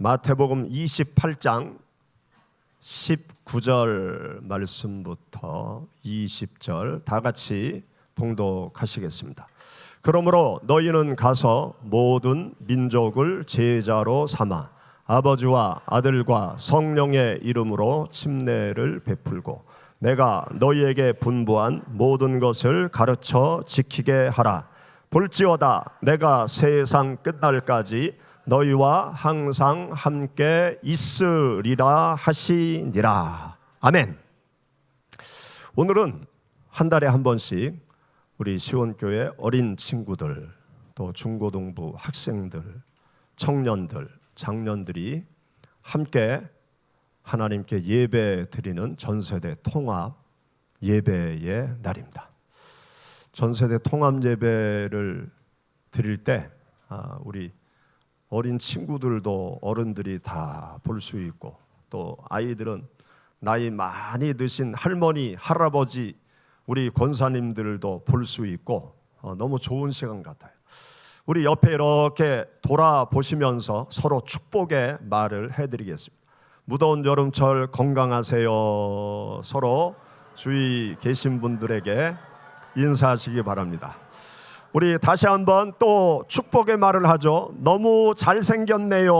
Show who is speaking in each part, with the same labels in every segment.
Speaker 1: 마태복음 28장 19절 말씀부터 20절 다 같이 봉독하시겠습니다. 그러므로 너희는 가서 모든 민족을 제자로 삼아 아버지와 아들과 성령의 이름으로 침례를 베풀고 내가 너희에게 분부한 모든 것을 가르쳐 지키게 하라. 볼지어다 내가 세상 끝날까지 너희와 항상 함께 있으리라 하시니라. 아멘. 오늘은 한 달에 한 번씩 우리 시온교회 어린 친구들, 또 중고등부 학생들, 청년들, 장년들이 함께 하나님께 예배 드리는 전세대 통합 예배의 날입니다. 전세대 통합 예배를 드릴 때 우리 어린 친구들도 어른들이 다 볼 수 있고, 또 아이들은 나이 많이 드신 할머니, 할아버지, 우리 권사님들도 볼 수 있고 너무 좋은 시간 같아요. 우리 옆에 이렇게 돌아보시면서 서로 축복의 말을 해드리겠습니다. 무더운 여름철 건강하세요. 서로 주위 계신 분들에게 인사하시기 바랍니다. 우리 다시 한번 또 축복의 말을 하죠. 너무 잘생겼네요.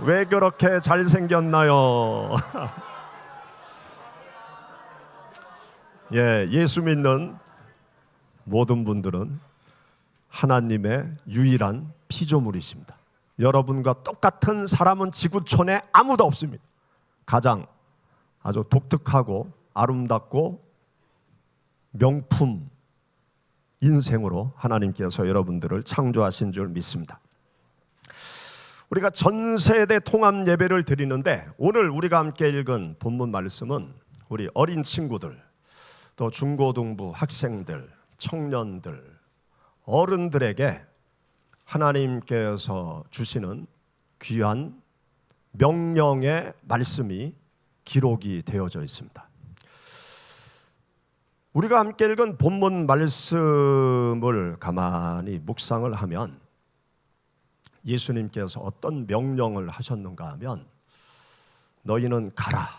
Speaker 1: 왜 그렇게 잘생겼나요? 예수 믿는 모든 분들은 하나님의 유일한 피조물이십니다. 여러분과 똑같은 사람은 지구촌에 아무도 없습니다. 가장 아주 독특하고 아름답고 명품 인생으로 하나님께서 여러분들을 창조하신 줄 믿습니다. 우리가 전세대 통합 예배를 드리는데, 오늘 우리가 함께 읽은 본문 말씀은 우리 어린 친구들, 또 중고등부 학생들, 청년들, 어른들에게 하나님께서 주시는 귀한 명령의 말씀이 기록이 되어져 있습니다. 우리가 함께 읽은 본문 말씀을 가만히 묵상을 하면 예수님께서 어떤 명령을 하셨는가 하면, 너희는 가라.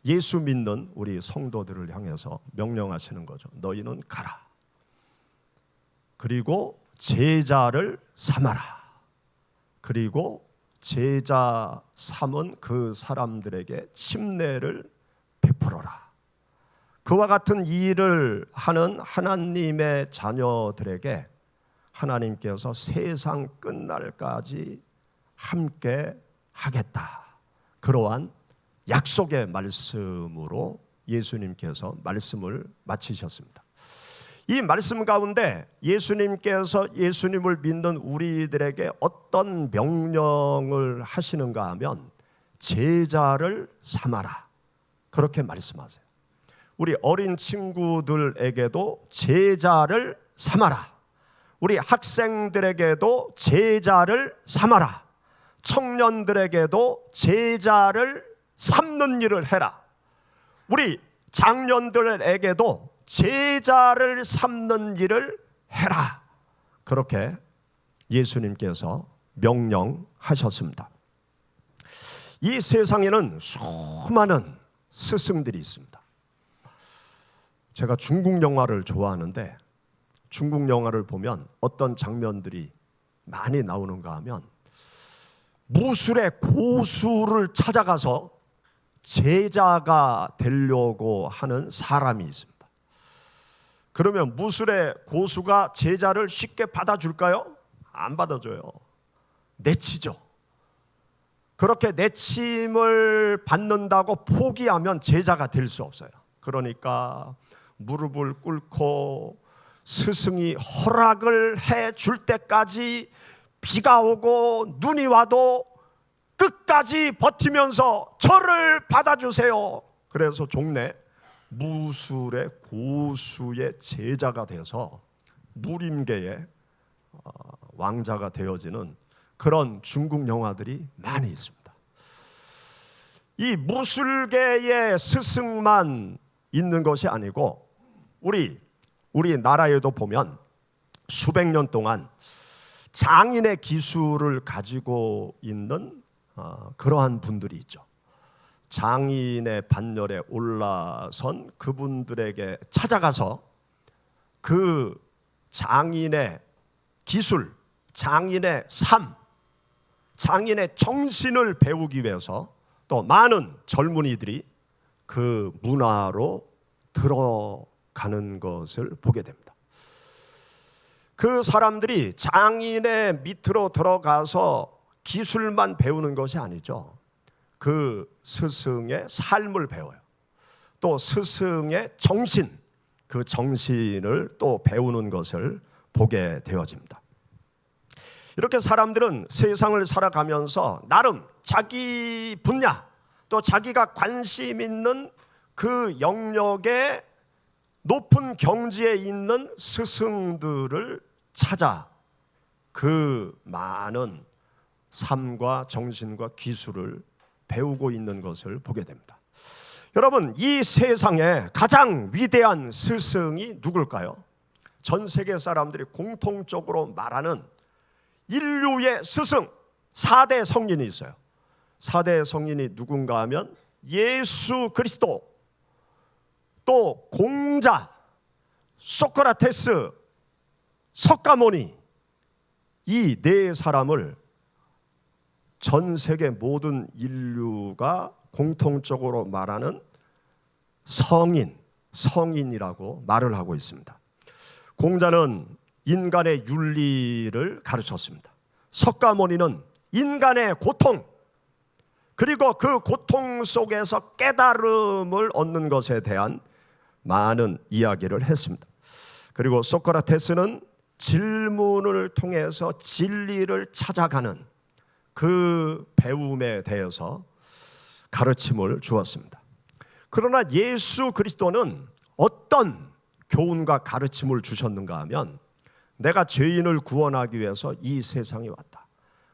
Speaker 1: 예수 믿는 우리 성도들을 향해서 명령하시는 거죠. 너희는 가라. 그리고 제자를 삼아라. 그리고 제자 삼은 그 사람들에게 침례를 베풀어라. 그와 같은 일을 하는 하나님의 자녀들에게 하나님께서 세상 끝날까지 함께 하겠다. 그러한 약속의 말씀으로 예수님께서 말씀을 마치셨습니다. 이 말씀 가운데 예수님께서 예수님을 믿는 우리들에게 어떤 명령을 하시는가 하면, 제자를 삼아라. 그렇게 말씀하세요. 우리 어린 친구들에게도 제자를 삼아라. 우리 학생들에게도 제자를 삼아라. 청년들에게도 제자를 삼는 일을 해라. 우리 장년들에게도 제자를 삼는 일을 해라. 그렇게 예수님께서 명령하셨습니다. 이 세상에는 수많은 스승들이 있습니다. 제가 중국 영화를 좋아하는데, 중국 영화를 보면 어떤 장면들이 많이 나오는가 하면, 무술의 고수를 찾아가서 제자가 되려고 하는 사람이 있습니다. 그러면 무술의 고수가 제자를 쉽게 받아줄까요? 안 받아줘요. 내치죠. 그렇게 내침을 받는다고 포기하면 제자가 될 수 없어요. 그러니까 무릎을 꿇고 스승이 허락을 해줄 때까지 비가 오고 눈이 와도 끝까지 버티면서 저를 받아주세요. 그래서 종래 무술의 고수의 제자가 돼서 무림계의 왕자가 되어지는 그런 중국 영화들이 많이 있습니다. 이 무술계의 스승만 있는 것이 아니고, 우리 나라에도 보면 수백 년 동안 장인의 기술을 가지고 있는 그러한 분들이 있죠. 장인의 반열에 올라선 그분들에게 찾아가서 그 장인의 기술, 장인의 삶, 장인의 정신을 배우기 위해서 또 많은 젊은이들이 그 문화로 들어가는 것을 보게 됩니다. 그 사람들이 장인의 밑으로 들어가서 기술만 배우는 것이 아니죠. 그 스승의 삶을 배워요. 또 스승의 정신, 그 정신을 또 배우는 것을 보게 되어집니다. 이렇게 사람들은 세상을 살아가면서 나름 자기 분야 또 자기가 관심 있는 그 영역에 높은 경지에 있는 스승들을 찾아 그 많은 삶과 정신과 기술을 배우고 있는 것을 보게 됩니다. 여러분, 이 세상에 가장 위대한 스승이 누굴까요? 전 세계 사람들이 공통적으로 말하는 인류의 스승 4대 성인이 있어요. 4대 성인이 누군가 하면 예수 그리스도, 또 공자, 소크라테스, 석가모니, 이 네 사람을 전 세계 모든 인류가 공통적으로 말하는 성인이라고 말을 하고 있습니다. 공자는 인간의 윤리를 가르쳤습니다. 석가모니는 인간의 고통, 그리고 그 고통 속에서 깨달음을 얻는 것에 대한 많은 이야기를 했습니다. 그리고 소크라테스는 질문을 통해서 진리를 찾아가는 그 배움에 대해서 가르침을 주었습니다. 그러나 예수 그리스도는 어떤 교훈과 가르침을 주셨는가 하면 내가 죄인을 구원하기 위해서 이 세상에 왔다.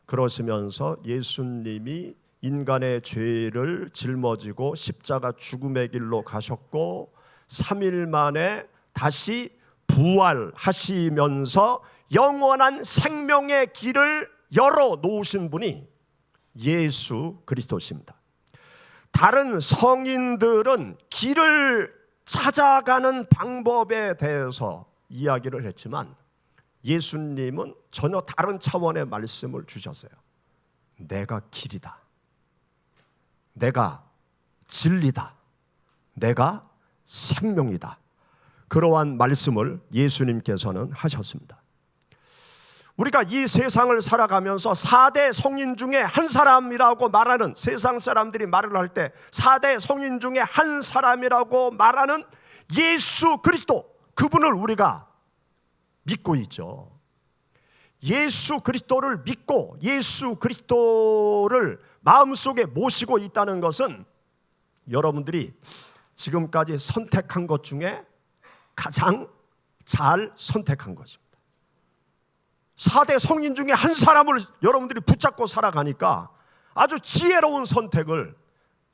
Speaker 1: 그러시면서 예수님이 인간의 죄를 짊어지고 십자가 죽음의 길로 가셨고 3일 만에 다시 부활하시면서 영원한 생명의 길을 열어 놓으신 분이 예수 그리스도십니다. 다른 성인들은 길을 찾아가는 방법에 대해서 이야기를 했지만 예수님은 전혀 다른 차원의 말씀을 주셨어요. 내가 길이다, 내가 진리다, 내가 생명이다. 그러한 말씀을 예수님께서는 하셨습니다. 우리가 이 세상을 살아가면서 4대 성인 중에 한 사람이라고 말하는, 세상 사람들이 말을 할 때 4대 성인 중에 한 사람이라고 말하는 예수 그리스도, 그분을 우리가 믿고 있죠. 예수 그리스도를 믿고 예수 그리스도를 마음속에 모시고 있다는 것은 여러분들이 지금까지 선택한 것 중에 가장 잘 선택한 것입니다. 4대 성인 중에 한 사람을 여러분들이 붙잡고 살아가니까 아주 지혜로운 선택을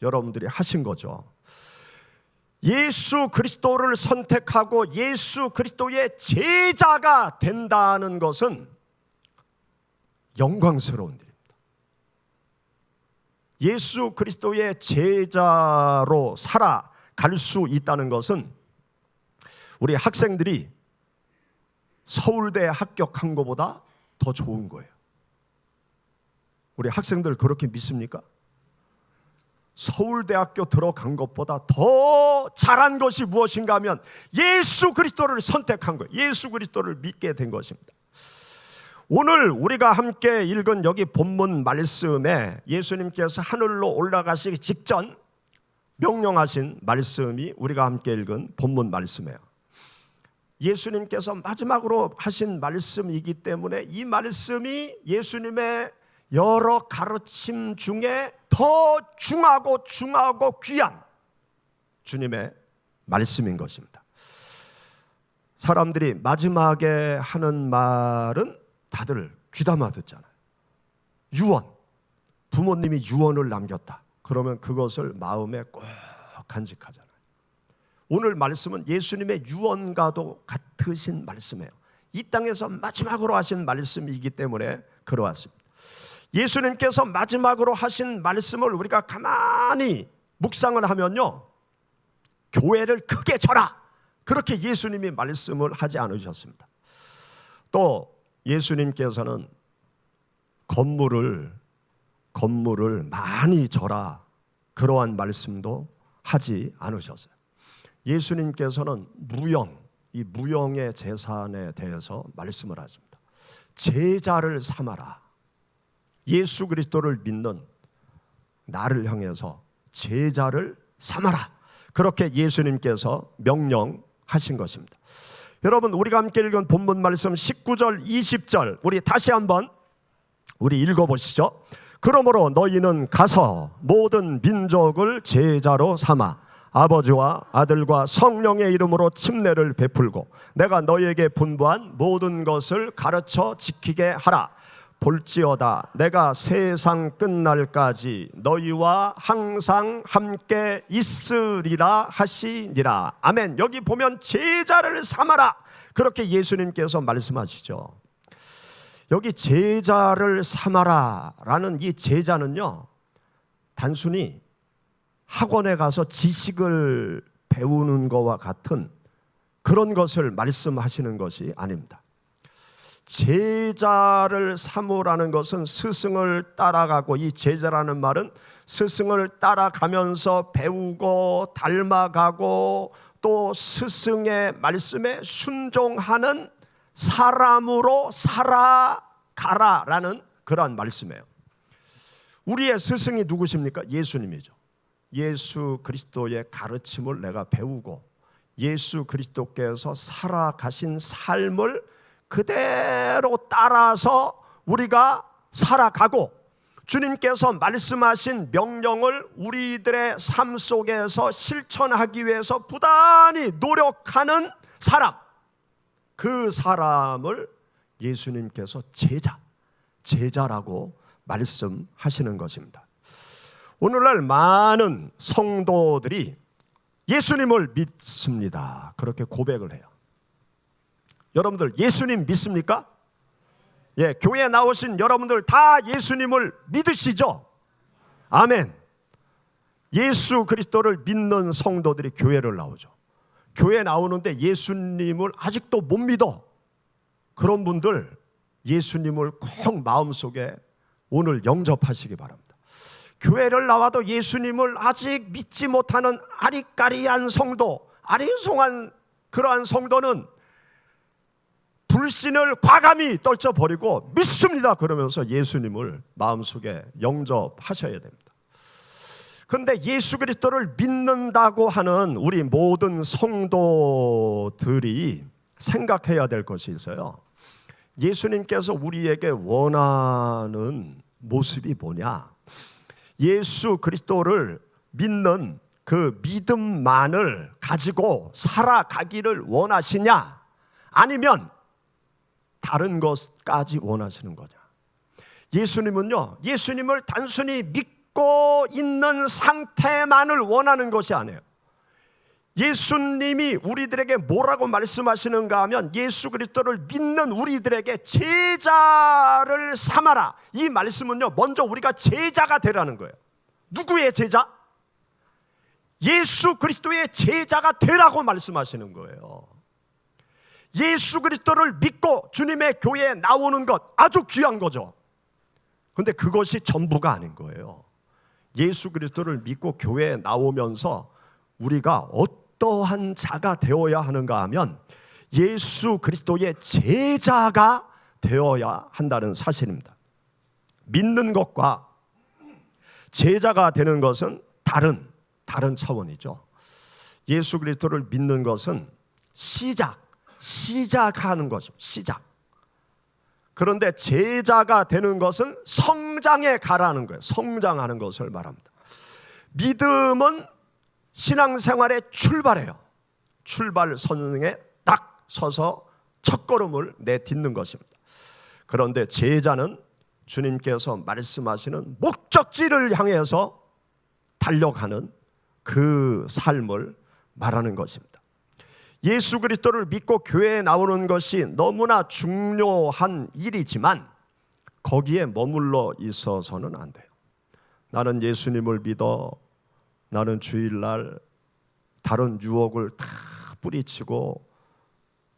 Speaker 1: 여러분들이 하신 거죠. 예수 그리스도를 선택하고 예수 그리스도의 제자가 된다는 것은 영광스러운 일입니다. 예수 그리스도의 제자로 살아갈 수 있다는 것은 우리 학생들이 서울대에 합격한 것보다 더 좋은 거예요. 우리 학생들 그렇게 믿습니까? 서울대학교 들어간 것보다 더 잘한 것이 무엇인가 하면 예수 그리스도를 선택한 거예요. 예수 그리스도를 믿게 된 것입니다. 오늘 우리가 함께 읽은 여기 본문 말씀에 예수님께서 하늘로 올라가시기 직전 명령하신 말씀이 우리가 함께 읽은 본문 말씀이에요. 예수님께서 마지막으로 하신 말씀이기 때문에 이 말씀이 예수님의 여러 가르침 중에 더 중하고 귀한 주님의 말씀인 것입니다. 사람들이 마지막에 하는 말은 다들 귀담아 듣잖아요. 유언, 부모님이 유언을 남겼다. 그러면 그것을 마음에 꼭 간직하잖아요. 오늘 말씀은 예수님의 유언과도 같으신 말씀이에요. 이 땅에서 마지막으로 하신 말씀이기 때문에 그러했습니다. 예수님께서 마지막으로 하신 말씀을 우리가 가만히 묵상을 하면요, 교회를 크게 쳐라, 그렇게 예수님이 말씀을 하지 않으셨습니다. 또 예수님께서는 건물을 많이 져라, 그러한 말씀도 하지 않으셨어요. 예수님께서는 이 무형의 재산에 대해서 말씀을 하십니다. 제자를 삼아라. 예수 그리스도를 믿는 나를 향해서 제자를 삼아라, 그렇게 예수님께서 명령하신 것입니다. 여러분, 우리가 함께 읽은 본문 말씀 19절 20절 우리 다시 한번 읽어보시죠. 그러므로 너희는 가서 모든 민족을 제자로 삼아 아버지와 아들과 성령의 이름으로 침례를 베풀고 내가 너희에게 분부한 모든 것을 가르쳐 지키게 하라. 볼지어다 내가 세상 끝날까지 너희와 항상 함께 있으리라 하시니라. 아멘. 여기 보면 제자를 삼아라, 그렇게 예수님께서 말씀하시죠. 여기 제자를 삼아라 라는 이 제자는요, 단순히 학원에 가서 지식을 배우는 것과 같은 그런 것을 말씀하시는 것이 아닙니다. 제자를 삼으라는 것은 스승을 따라가고, 이 제자라는 말은 스승을 따라가면서 배우고 닮아가고 또 스승의 말씀에 순종하는 사람으로 살아가라라는 그러한 말씀이에요. 우리의 스승이 누구십니까? 예수님이죠. 예수 그리스도의 가르침을 내가 배우고 예수 그리스도께서 살아가신 삶을 그대로 따라서 우리가 살아가고, 주님께서 말씀하신 명령을 우리들의 삶 속에서 실천하기 위해서 부단히 노력하는 사람, 그 사람을 예수님께서 제자라고 말씀하시는 것입니다. 오늘날 많은 성도들이 예수님을 믿습니다, 그렇게 고백을 해요. 여러분들 예수님 믿습니까? 예, 교회에 나오신 여러분들 다 예수님을 믿으시죠? 아멘. 예수 그리스도를 믿는 성도들이 교회를 나오죠. 교회 나오는데 예수님을 아직도 못 믿어, 그런 분들 예수님을 꼭 마음속에 오늘 영접하시기 바랍니다. 교회를 나와도 예수님을 아직 믿지 못하는 아리까리한 성도, 아리송한 그러한 성도는 불신을 과감히 떨쳐버리고 믿습니다 그러면서 예수님을 마음속에 영접하셔야 됩니다. 그런데 예수 그리스도를 믿는다고 하는 우리 모든 성도들이 생각해야 될 것이 있어요. 예수님께서 우리에게 원하는 모습이 뭐냐? 예수 그리스도를 믿는 그 믿음만을 가지고 살아가기를 원하시냐? 아니면 다른 것까지 원하시는 거냐? 예수님은요, 예수님을 단순히 믿고 있는 상태만을 원하는 것이 아니에요. 예수님이 우리들에게 뭐라고 말씀하시는가 하면, 예수 그리스도를 믿는 우리들에게 제자를 삼아라. 이 말씀은요, 먼저 우리가 제자가 되라는 거예요. 누구의 제자? 예수 그리스도의 제자가 되라고 말씀하시는 거예요. 예수 그리스도를 믿고 주님의 교회에 나오는 것 아주 귀한 거죠. 그런데 그것이 전부가 아닌 거예요. 예수 그리스도를 믿고 교회에 나오면서 우리가 어떠한 자가 되어야 하는가 하면 예수 그리스도의 제자가 되어야 한다는 사실입니다. 믿는 것과 제자가 되는 것은 다른 차원이죠. 예수 그리스도를 믿는 것은 시작하는 것입니다. 시작. 그런데 제자가 되는 것은 성장해 가라는 거예요. 성장하는 것을 말합니다. 믿음은 신앙생활의 출발이에요. 출발선에 딱 서서 첫걸음을 내딛는 것입니다. 그런데 제자는 주님께서 말씀하시는 목적지를 향해서 달려가는 그 삶을 말하는 것입니다. 예수 그리스도를 믿고 교회에 나오는 것이 너무나 중요한 일이지만 거기에 머물러 있어서는 안 돼요. 나는 예수님을 믿어, 나는 주일날 다른 유혹을 다 뿌리치고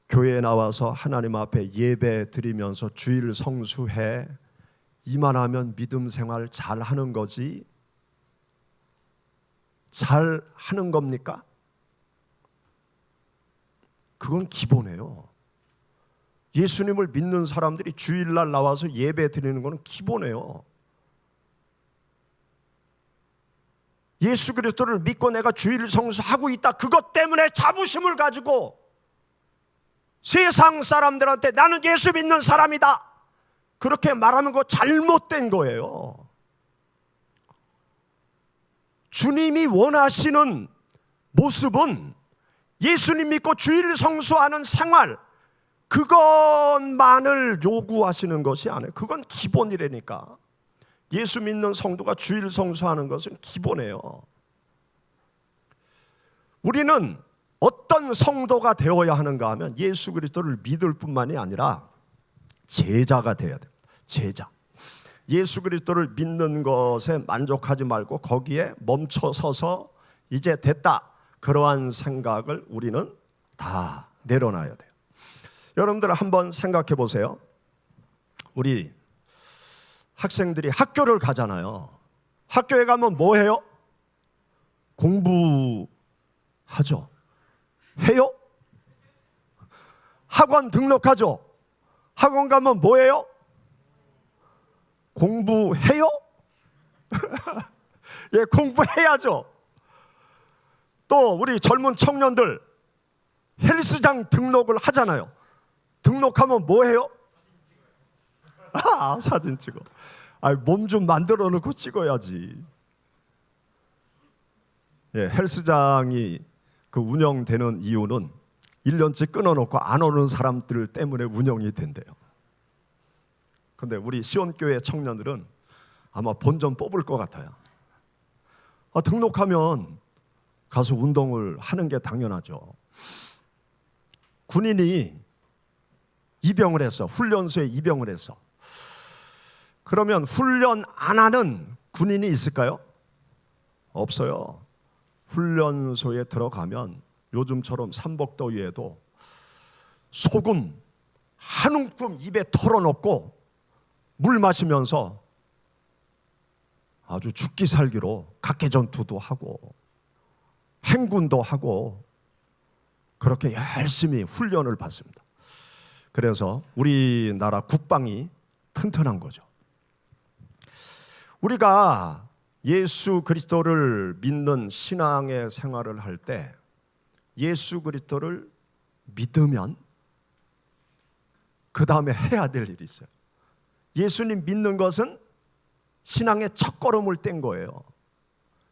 Speaker 1: 교회에 나와서 하나님 앞에 예배 드리면서 주일 성수해, 이만하면 믿음 생활 잘 하는 거지? 잘 하는 겁니까? 그건 기본이에요. 예수님을 믿는 사람들이 주일날 나와서 예배 드리는 것은 기본이에요. 예수 그리스도를 믿고 내가 주일 성수하고 있다, 그것 때문에 자부심을 가지고 세상 사람들한테 나는 예수 믿는 사람이다 그렇게 말하는 거 잘못된 거예요. 주님이 원하시는 모습은 예수님 믿고 주일 성수하는 생활, 그것만을 요구하시는 것이 아니에요. 그건 기본이라니까. 예수 믿는 성도가 주일 성수하는 것은 기본이에요. 우리는 어떤 성도가 되어야 하는가 하면 예수 그리스도를 믿을 뿐만이 아니라 제자가 되어야 됩니다. 제자. 예수 그리스도를 믿는 것에 만족하지 말고 거기에 멈춰서서 이제 됐다, 그러한 생각을 우리는 다 내려놔야 돼요. 여러분들 한번 생각해 보세요. 우리 학생들이 학교를 가잖아요. 학교에 가면 뭐 해요? 공부하죠. 해요? 학원 등록하죠. 학원 가면 뭐 해요? 공부해요? 예, 공부해야죠. 또 우리 젊은 청년들 헬스장 등록을 하잖아요. 등록하면 뭐 해요? 사진 찍어. 몸 좀 만들어 놓고 찍어야지. 예, 헬스장이 그 운영되는 이유는 1년치 끊어놓고 안 오는 사람들 때문에 운영이 된대요. 근데 우리 시온교회 청년들은 아마 본전 뽑을 것 같아요. 등록하면 가서 운동을 하는 게 당연하죠. 군인이 입영을 했어. 훈련소에 입영을 했어. 그러면 훈련 안 하는 군인이 있을까요? 없어요. 훈련소에 들어가면 요즘처럼 삼복더위에도 소금 한 움큼 입에 털어놓고 물 마시면서 아주 죽기 살기로 각개전투도 하고 행군도 하고 그렇게 열심히 훈련을 받습니다. 그래서 우리나라 국방이 튼튼한 거죠. 우리가 예수 그리스도를 믿는 신앙의 생활을 할 때 예수 그리스도를 믿으면 그 다음에 해야 될 일이 있어요. 예수님 믿는 것은 신앙의 첫걸음을 뗀 거예요.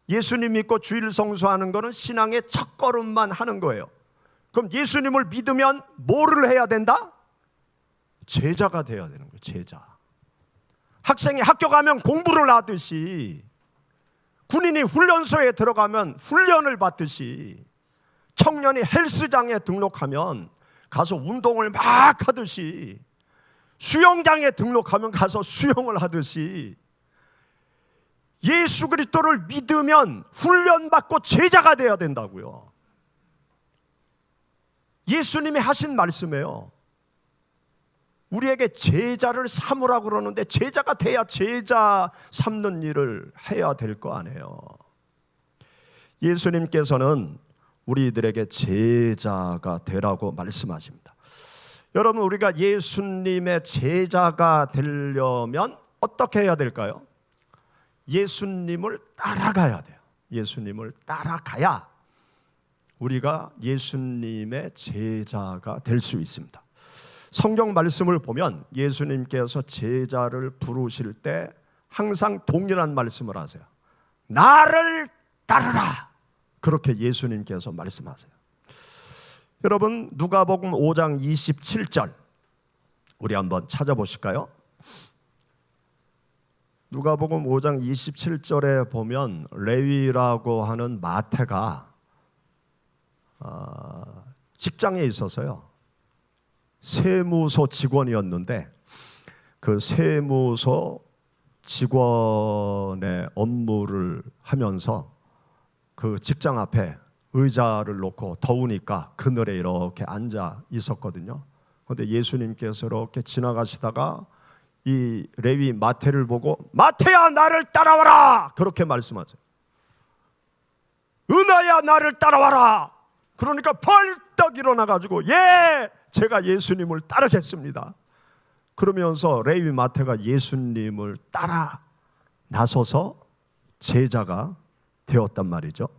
Speaker 1: 예수님 믿고 주일 성수하는 것은 신앙의 첫걸음만 하는 거예요. 그럼 예수님을 믿으면 뭐를 해야 된다? 제자가 돼야 되는 거예요. 제자. 학생이 학교 가면 공부를 하듯이, 군인이 훈련소에 들어가면 훈련을 받듯이, 청년이 헬스장에 등록하면 가서 운동을 막 하듯이, 수영장에 등록하면 가서 수영을 하듯이, 예수 그리스도를 믿으면 훈련받고 제자가 돼야 된다고요. 예수님이 하신 말씀이에요. 우리에게 제자를 삼으라고 그러는데 제자가 돼야 제자 삼는 일을 해야 될 거 아니에요. 예수님께서는 우리들에게 제자가 되라고 말씀하십니다. 여러분, 우리가 예수님의 제자가 되려면 어떻게 해야 될까요? 예수님을 따라가야 돼요. 예수님을 따라가야 우리가 예수님의 제자가 될 수 있습니다. 성경 말씀을 보면 예수님께서 제자를 부르실 때 항상 동일한 말씀을 하세요. 나를 따르라. 그렇게 예수님께서 말씀하세요. 여러분, 누가복음 5장 27절 우리 한번 찾아보실까요? 누가복음 5장 27절에 보면 레위라고 하는 마태가 직장에 있어서요, 세무소 직원이었는데 그 세무서 직원의 업무를 하면서 그 직장 앞에 의자를 놓고 더우니까 그늘에 이렇게 앉아 있었거든요. 그런데 예수님께서 이렇게 지나가시다가 이 레위 마태를 보고 마태야 나를 따라와라 그렇게 말씀하세요. 은하야 나를 따라와라. 그러니까 벌떡 일어나가지고 예 제가 예수님을 따르겠습니다. 그러면서 레위 마태가 예수님을 따라 나서서 제자가 되었단 말이죠.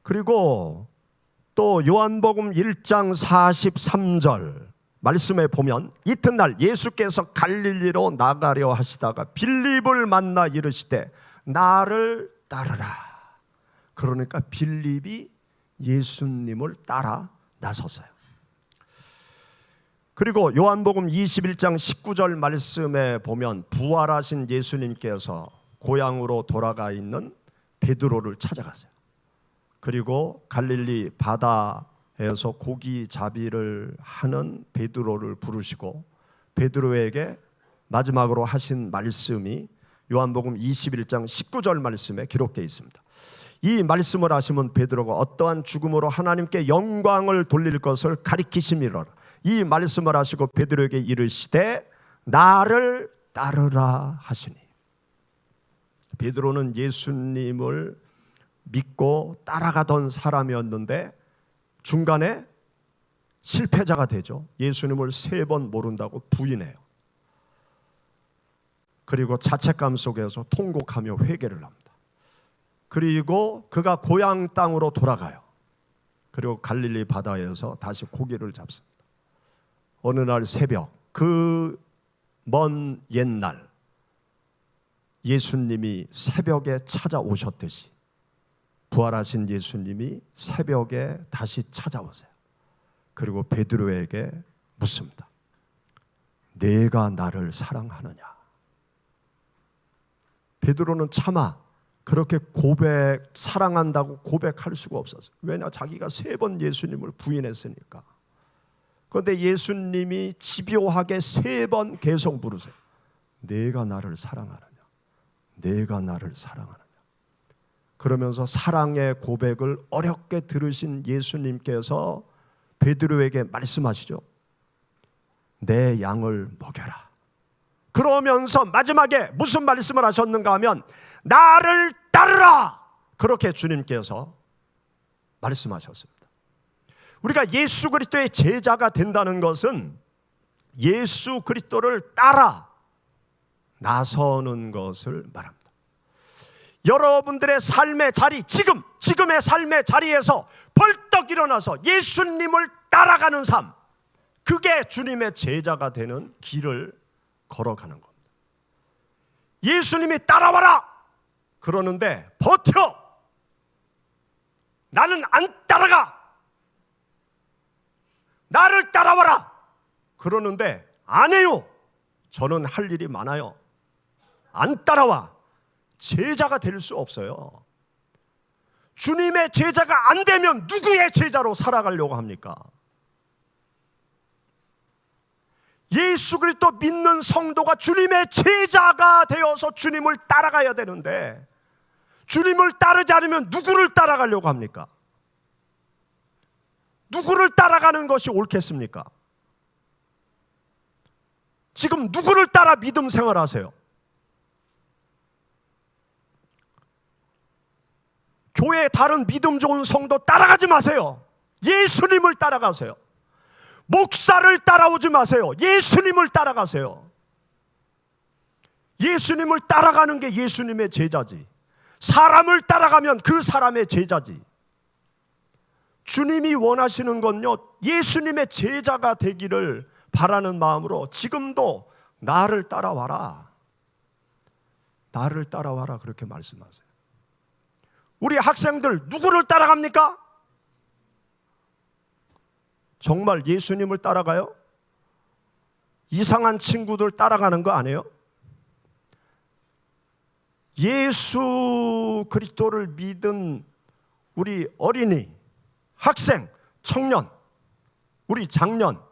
Speaker 1: 그리고 또 요한복음 1장 43절 말씀에 보면 이튿날 예수께서 갈릴리로 나가려 하시다가 빌립을 만나 이르시되 나를 따르라. 그러니까 빌립이 예수님을 따라 나섰어요. 그리고 요한복음 21장 19절 말씀에 보면 부활하신 예수님께서 고향으로 돌아가 있는 베드로를 찾아가세요. 그리고 갈릴리 바다에서 고기 잡이를 하는 베드로를 부르시고 베드로에게 마지막으로 하신 말씀이 요한복음 21장 19절 말씀에 기록되어 있습니다. 이 말씀을 하시면 베드로가 어떠한 죽음으로 하나님께 영광을 돌릴 것을 가리키심이로라. 이 말씀을 하시고 베드로에게 이르시되 나를 따르라 하시니. 베드로는 예수님을 믿고 따라가던 사람이었는데 중간에 실패자가 되죠. 예수님을 3번 모른다고 부인해요. 그리고 자책감 속에서 통곡하며 회개를 합니다. 그리고 그가 고향 땅으로 돌아가요. 그리고 갈릴리 바다에서 다시 고기를 잡습니다. 어느 날 새벽 그 먼 옛날 예수님이 새벽에 찾아오셨듯이 부활하신 예수님이 새벽에 다시 찾아오세요. 그리고 베드로에게 묻습니다. 내가 나를 사랑하느냐? 베드로는 차마 그렇게 사랑한다고 고백할 수가 없었어요. 왜냐? 자기가 3번 예수님을 부인했으니까. 그런데 예수님이 집요하게 3번 계속 부르세요. 내가 나를 사랑하느냐? 내가 나를 사랑하느냐? 그러면서 사랑의 고백을 어렵게 들으신 예수님께서 베드로에게 말씀하시죠. 내 양을 먹여라. 그러면서 마지막에 무슨 말씀을 하셨는가 하면 나를 따르라. 그렇게 주님께서 말씀하셨습니다. 우리가 예수 그리스도의 제자가 된다는 것은 예수 그리스도를 따라 나서는 것을 말합니다. 여러분들의 삶의 자리, 지금의 삶의 자리에서 벌떡 일어나서 예수님을 따라가는 삶, 그게 주님의 제자가 되는 길을 걸어가는 겁니다. 예수님이 따라와라 그러는데 버텨. 나는 안 따라가. 나를 따라와라 그러는데 안 해요. 저는 할 일이 많아요. 안 따라와. 제자가 될 수 없어요. 주님의 제자가 안 되면 누구의 제자로 살아가려고 합니까? 예수 그리스도 믿는 성도가 주님의 제자가 되어서 주님을 따라가야 되는데 주님을 따르지 않으면 누구를 따라가려고 합니까? 누구를 따라가는 것이 옳겠습니까? 지금 누구를 따라 믿음 생활하세요? 교회 다른 믿음 좋은 성도 따라가지 마세요. 예수님을 따라가세요. 목사를 따라오지 마세요. 예수님을 따라가세요. 예수님을 따라가는 게 예수님의 제자지. 사람을 따라가면 그 사람의 제자지. 주님이 원하시는 건요, 예수님의 제자가 되기를 바라는 마음으로 지금도 나를 따라와라. 나를 따라와라 그렇게 말씀하세요. 우리 학생들 누구를 따라갑니까? 정말 예수님을 따라가요? 이상한 친구들 따라가는 거 아니에요? 예수 그리스도를 믿은 우리 어린이, 학생, 청년, 우리 장년,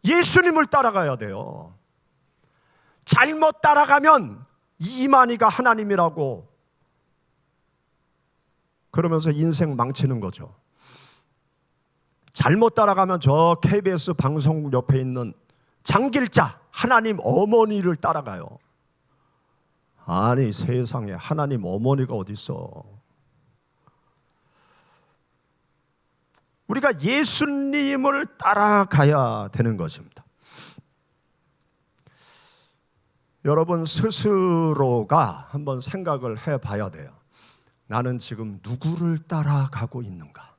Speaker 1: 예수님을 따라가야 돼요. 잘못 따라가면 이만희가 하나님이라고 그러면서 인생 망치는 거죠. 잘못 따라가면 저 KBS 방송국 옆에 있는 장길자 하나님 어머니를 따라가요. 아니, 세상에 하나님 어머니가 어디 있어. 우리가 예수님을 따라가야 되는 것입니다. 여러분 스스로가 한번 생각을 해봐야 돼요. 나는 지금 누구를 따라가고 있는가?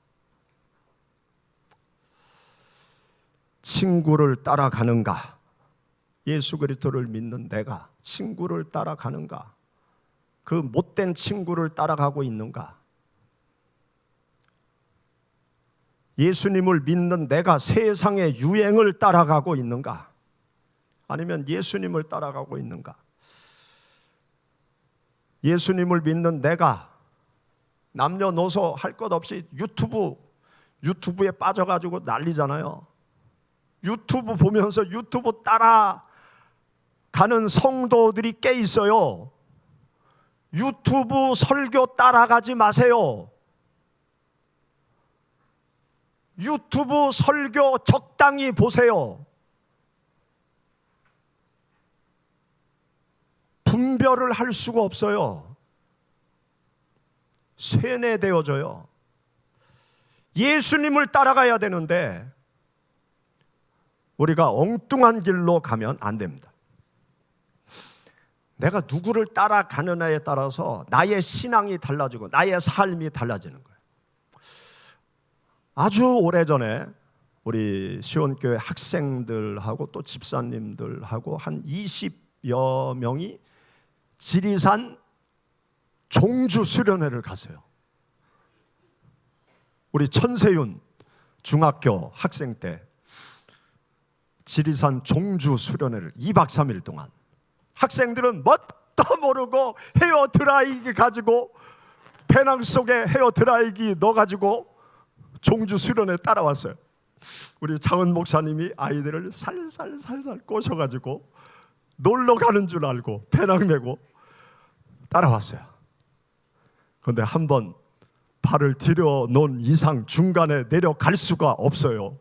Speaker 1: 친구를 따라가는가? 예수 그리스도를 믿는 내가 친구를 따라가는가? 그 못된 친구를 따라가고 있는가? 예수님을 믿는 내가 세상의 유행을 따라가고 있는가? 아니면 예수님을 따라가고 있는가? 예수님을 믿는 내가 남녀노소 할 것 없이 유튜브에 빠져가지고 난리잖아요. 유튜브 보면서 유튜브 따라가는 성도들이 꽤 있어요. 유튜브 설교 따라가지 마세요. 유튜브 설교 적당히 보세요. 분별을 할 수가 없어요. 세뇌되어져요. 예수님을 따라가야 되는데 우리가 엉뚱한 길로 가면 안 됩니다. 내가 누구를 따라가느냐에 따라서 나의 신앙이 달라지고 나의 삶이 달라지는 거예요. 아주 오래전에 우리 시온교회 학생들하고 또 집사님들하고 한 20여 명이 지리산 종주 수련회를 갔어요. 우리 천세윤 중학교 학생 때 지리산 종주 수련회를 2박 3일 동안 학생들은 뭣도 모르고 헤어 드라이기 가지고 배낭 속에 헤어 드라이기 넣어가지고 종주 수련회 따라왔어요. 우리 장은 목사님이 아이들을 살살 꼬셔가지고 놀러 가는 줄 알고 배낭 메고 따라왔어요. 그런데 한번 발을 들여놓은 이상 중간에 내려갈 수가 없어요.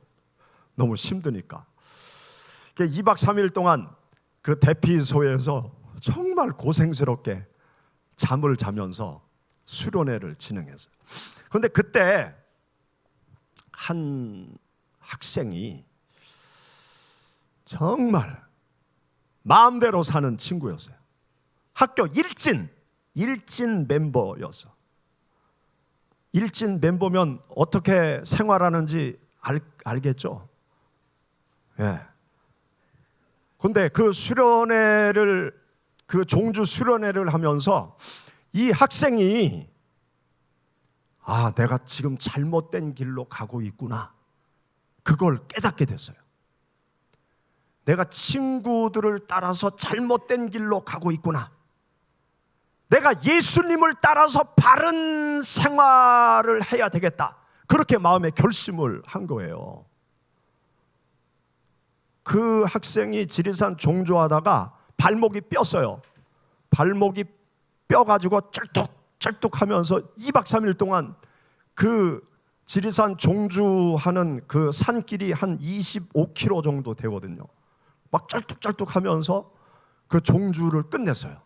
Speaker 1: 너무 힘드니까. 2박 3일 동안 그 대피소에서 정말 고생스럽게 잠을 자면서 수련회를 진행했어요. 그런데 그때 한 학생이 정말 마음대로 사는 친구였어요. 학교 일진 멤버였어. 일진 멤버면 어떻게 생활하는지 알겠죠? 예. 근데 그 종주 수련회를 하면서 이 학생이 내가 지금 잘못된 길로 가고 있구나. 그걸 깨닫게 됐어요. 내가 친구들을 따라서 잘못된 길로 가고 있구나. 내가 예수님을 따라서 바른 생활을 해야 되겠다. 그렇게 마음에 결심을 한 거예요. 그 학생이 지리산 종주하다가 발목이 뼈어요. 발목이 뼈가지고 쩔뚝쩔뚝 하면서 2박 3일 동안 그 지리산 종주하는 그 산길이 한 25km 정도 되거든요. 막 쩔뚝쩔뚝 하면서 그 종주를 끝냈어요.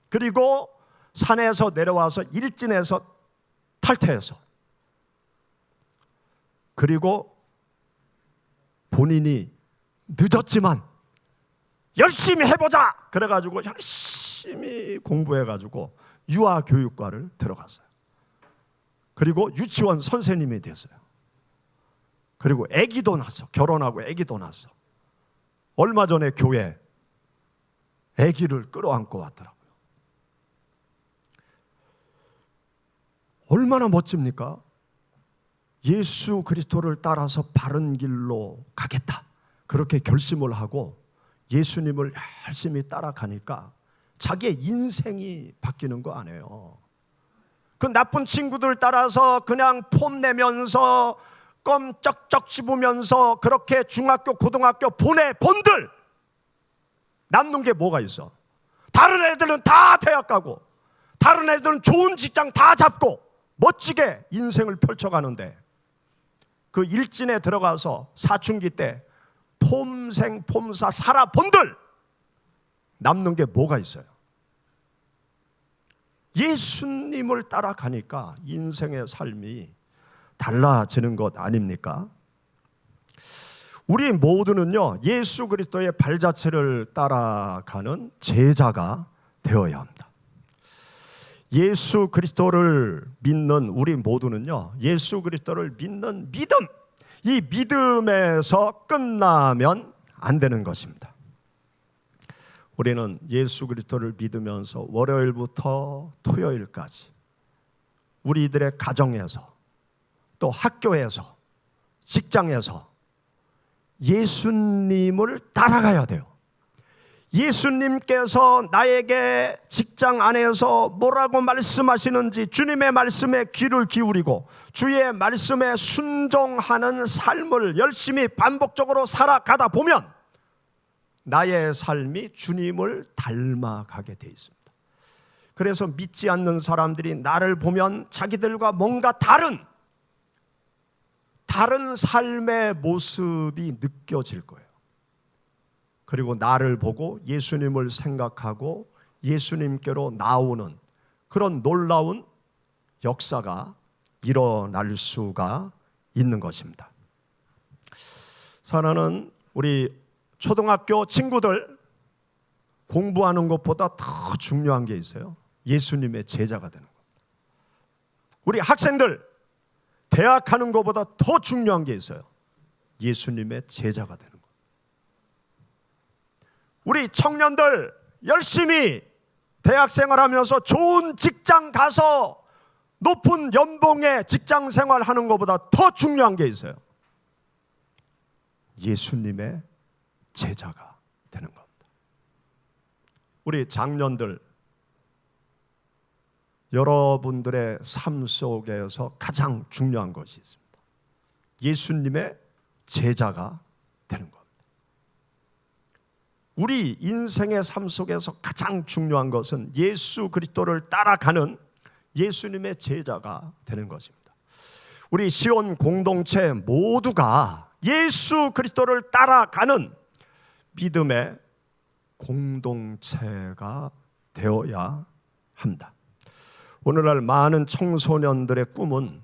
Speaker 1: 그리고 산에서 내려와서 일진에서 탈퇴해서 그리고 본인이 늦었지만 열심히 해보자 그래가지고 열심히 공부해가지고 유아교육과를 들어갔어요. 그리고 유치원 선생님이 됐어요. 그리고 아기도 낳았어. 결혼하고 아기도 낳았어. 얼마 전에 교회 아기를 끌어안고 왔더라고요. 얼마나 멋집니까? 예수 그리스도를 따라서 바른 길로 가겠다. 그렇게 결심을 하고 예수님을 열심히 따라가니까 자기의 인생이 바뀌는 거 아니에요. 그 나쁜 친구들 따라서 그냥 폼내면서 껌 쩍쩍 씹으면서 그렇게 중학교, 고등학교 보내본들 남는 게 뭐가 있어? 다른 애들은 다 대학 가고 다른 애들은 좋은 직장 다 잡고 멋지게 인생을 펼쳐가는데 그 일진에 들어가서 사춘기 때 폼생 폼사 살아본들 남는 게 뭐가 있어요? 예수님을 따라가니까 인생의 삶이 달라지는 것 아닙니까? 우리 모두는요, 예수 그리스도의 발자취를 따라가는 제자가 되어야 합니다. 예수 그리스도를 믿는 우리 모두는요, 예수 그리스도를 믿는 믿음, 이 믿음에서 끝나면 안 되는 것입니다. 우리는 예수 그리스도를 믿으면서 월요일부터 토요일까지 우리들의 가정에서 또 학교에서 직장에서 예수님을 따라가야 돼요. 예수님께서 나에게 직장 안에서 뭐라고 말씀하시는지 주님의 말씀에 귀를 기울이고 주의 말씀에 순종하는 삶을 열심히 반복적으로 살아가다 보면 나의 삶이 주님을 닮아가게 돼 있습니다. 그래서 믿지 않는 사람들이 나를 보면 자기들과 뭔가 다른 삶의 모습이 느껴질 거예요. 그리고 나를 보고 예수님을 생각하고 예수님께로 나오는 그런 놀라운 역사가 일어날 수가 있는 것입니다. 사랑하는 우리 초등학교 친구들, 공부하는 것보다 더 중요한 게 있어요. 예수님의 제자가 되는 겁니다. 우리 학생들, 대학 하는 것보다 더 중요한 게 있어요. 예수님의 제자가 되는 것. 우리 청년들 열심히 대학 생활하면서 좋은 직장 가서 높은 연봉의 직장 생활하는 것보다 더 중요한 게 있어요. 예수님의 제자가 되는 겁니다. 우리 장년들, 여러분들의 삶 속에서 가장 중요한 것이 있습니다. 예수님의 제자가 되는 겁니다. 우리 인생의 삶 속에서 가장 중요한 것은 예수 그리스도를 따라가는 예수님의 제자가 되는 것입니다. 우리 시온 공동체 모두가 예수 그리스도를 따라가는 믿음의 공동체가 되어야 합니다. 오늘날 많은 청소년들의 꿈은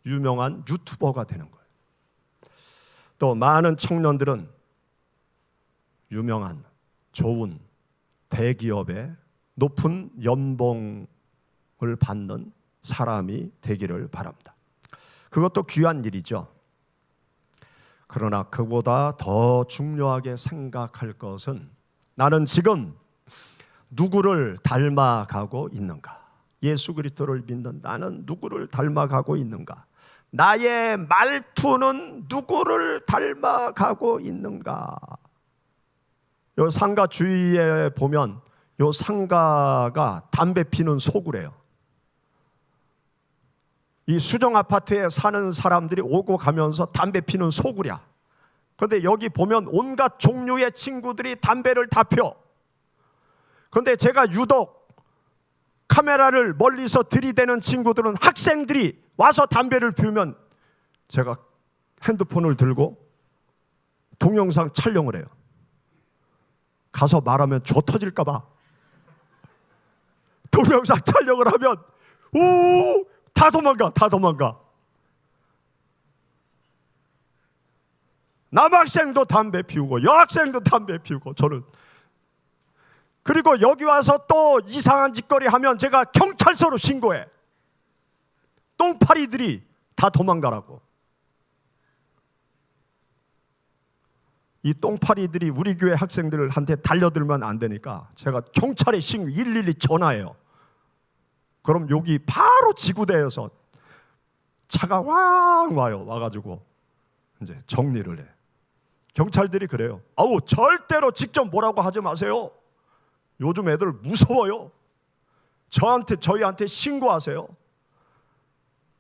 Speaker 1: 유명한 유튜버가 되는 거예요. 또 많은 청년들은 유명한 좋은 대기업의 높은 연봉을 받는 사람이 되기를 바랍니다. 그것도 귀한 일이죠. 그러나 그보다 더 중요하게 생각할 것은 나는 지금 누구를 닮아가고 있는가? 예수 그리스도를 믿는 나는 누구를 닮아가고 있는가? 나의 말투는 누구를 닮아가고 있는가? 요 상가 주위에 보면 요 상가가 담배 피는 소굴이에요. 이 수정 아파트에 사는 사람들이 오고 가면서 담배 피는 소굴이야. 그런데 여기 보면 온갖 종류의 친구들이 담배를 다 펴. 그런데 제가 유독 카메라를 멀리서 들이대는 친구들은 학생들이 와서 담배를 피우면 제가 핸드폰을 들고 동영상 촬영을 해요. 가서 말하면 조 터질까 봐. 동영상 촬영을 하면 다 도망가. 남학생도 담배 피우고 여학생도 담배 피우고 저는. 그리고 여기 와서 또 이상한 짓거리 하면 제가 경찰서로 신고해. 똥파리들이 다 도망가라고. 이 똥파리들이 우리 교회 학생들한테 달려들면 안 되니까 제가 경찰에 신고 112 전화해요. 그럼 여기 바로 지구대에서 차가 왕 와요. 와가지고 이제 정리를 해. 경찰들이 그래요. 아우 절대로 직접 뭐라고 하지 마세요. 요즘 애들 무서워요. 저희한테 신고하세요.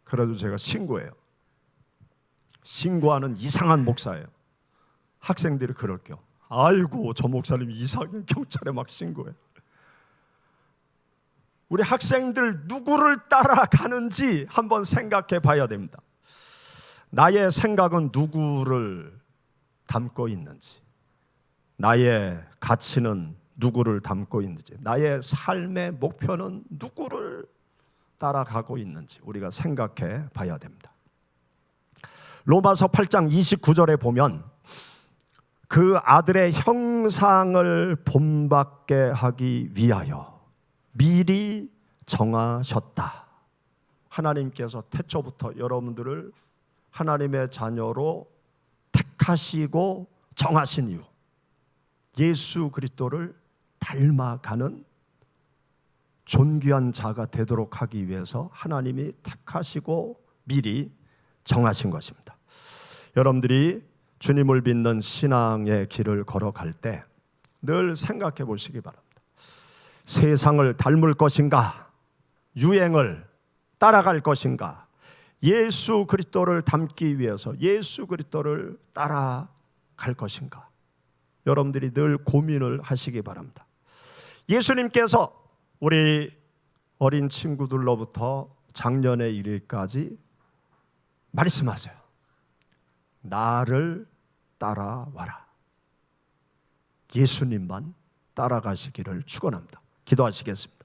Speaker 1: 그래도 제가 신고해요. 신고하는 이상한 목사예요. 학생들이 그럴게요. 아이고, 저 목사님 이상해. 경찰에 막 신고해. 우리 학생들 누구를 따라가는지 한번 생각해 봐야 됩니다. 나의 생각은 누구를 담고 있는지, 나의 가치는 누구를 담고 있는지, 나의 삶의 목표는 누구를 따라가고 있는지 우리가 생각해 봐야 됩니다. 로마서 8장 29절에 보면 그 아들의 형상을 본받게 하기 위하여 미리 정하셨다. 하나님께서 태초부터 여러분들을 하나님의 자녀로 택하시고 정하신 이유, 예수 그리스도를 닮아가는 존귀한 자가 되도록 하기 위해서 하나님이 택하시고 미리 정하신 것입니다. 여러분들이 주님을 믿는 신앙의 길을 걸어갈 때 늘 생각해 보시기 바랍니다. 세상을 닮을 것인가? 유행을 따라갈 것인가? 예수 그리스도를 닮기 위해서 예수 그리스도를 따라갈 것인가? 여러분들이 늘 고민을 하시기 바랍니다. 예수님께서 우리 어린 친구들로부터 장년에 이르기까지 말씀하세요. 나를 따라와라. 예수님만 따라가시기를 축원합니다. 기도하시겠습니다.